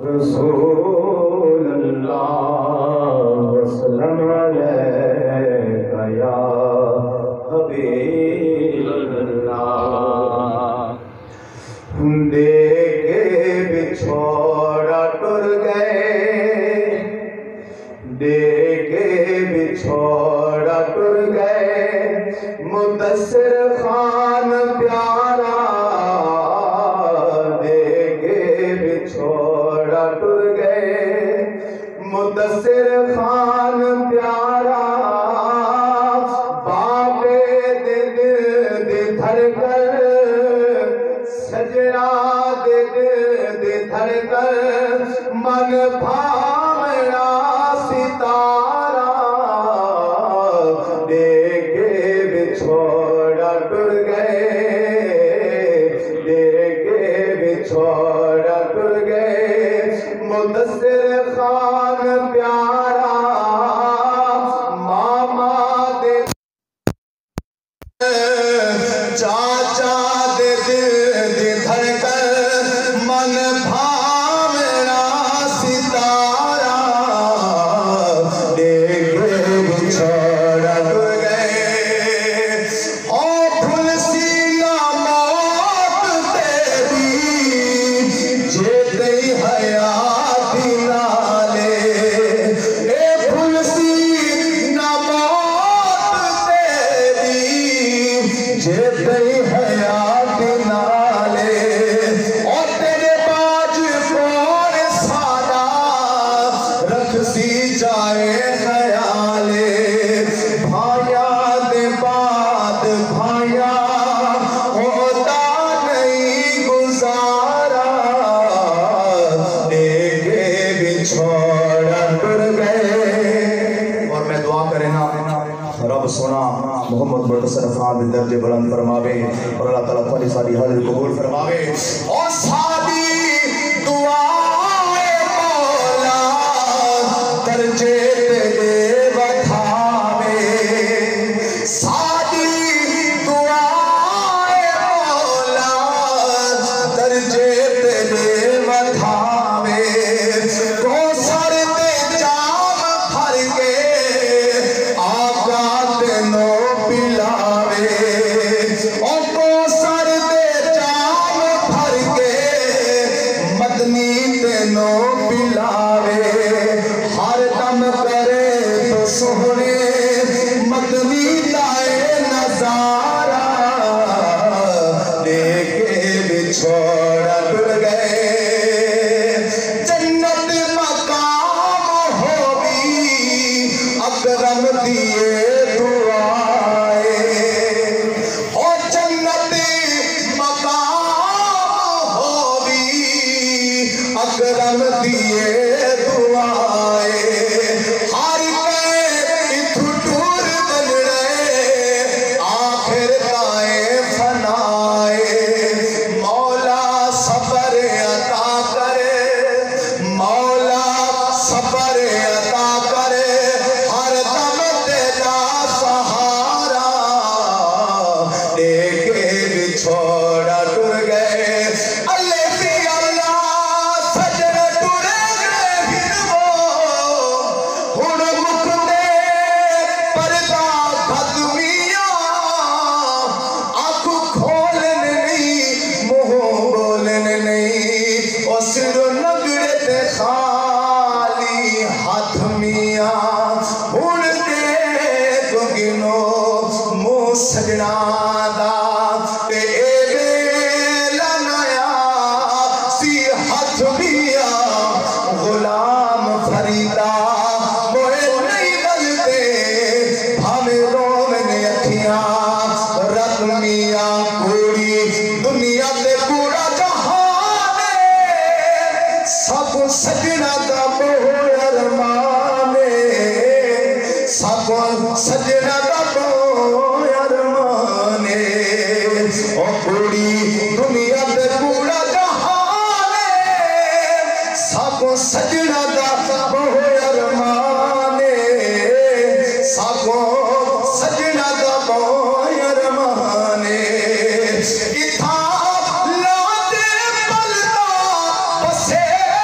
رسول اللہ وسلم علیکہ یا حبیب اللہ دیکھے بچھوڑا ٹر گئے دیکھے بچھوڑا ٹر گئے مدثر خان پیارا دیکھے بچھوڑا ٹر گئے مدثر خان پیارا بابے دے دھر کر سجنا دے دھر کر من بھاونا ستارہ دیکھے بچھوڑا ٹر گئے دیکھے بچھوڑا ٹر گئے مدثر خان پیارا ماما دے چاچا دے دھر کر من بھاونا ستارہ دیکھے بچھوڑا ٹر گئے او پھل سینہ موت تیری جیتے حیات نالے اے پھل سینہ موت تیری جیتے حیات نالے اور تیرے باج کون سادہ رکھ سی جائے خیالے بھائیا دے بعد بھائیا ہوتا نہیں گزارا دیکھے بچھوڑا ٹر گئے اور میں دعا کریں نا رب سونا محمد مختصر خان بھی درجے بلند فرماوے اور اللہ تعالیٰ تھوڑی ساری حاضر قبول فرماوے اور سادی دعائے مولا درجے تیرے بٹھاوے سادی دعائے مولا درجے تیرے بٹھاوے کو سر تے جام بھر کے آقا تینو پلاوے اور کو سر تے جام بھر کے مدنی تینو پلاوے ہر دم کرے تو سہنے مدنی لائے نظارہ دیکھے بچھوڑا ٹر گئے جنت مقام ہوگی اکرم دیے دعائے اور جنت مقام ہوگی اکرم دیے دعائے ہر کے اتھو ٹور بن رہے آخر تائے فنائے مولا صبر عطا کرے مولا صبر عطا کرے ہر دم تیرا سہارا دیکھے بچھوڑا ٹر گئے اللہ بھی اللہ سجن ٹر گئے ہن مکھ دے پردہ ختمیاں آنکھ کھولنے نہیں منہ بولنے نہیں اور سر نگڑے تے خالی ہاتھ میاں ہن دے تو گنو منہ سجنا دا تے اے ویلا نیا سی ہاتھ میاں غلام فریدا موئے نہیں بلتے بھامے رومنے اکھیاں رت میاں کوڑی دنیا تے کوڑا جہانے سب سجنا دا بہو ارمانے سب سجنا دا بہو ارمانے او کوڑی دنیا تے کوڑا جہانے سب سجنا دا بہو ارمانے سب سجنا دا بہو ارمانے اتھا لاتے پلتا بسیرا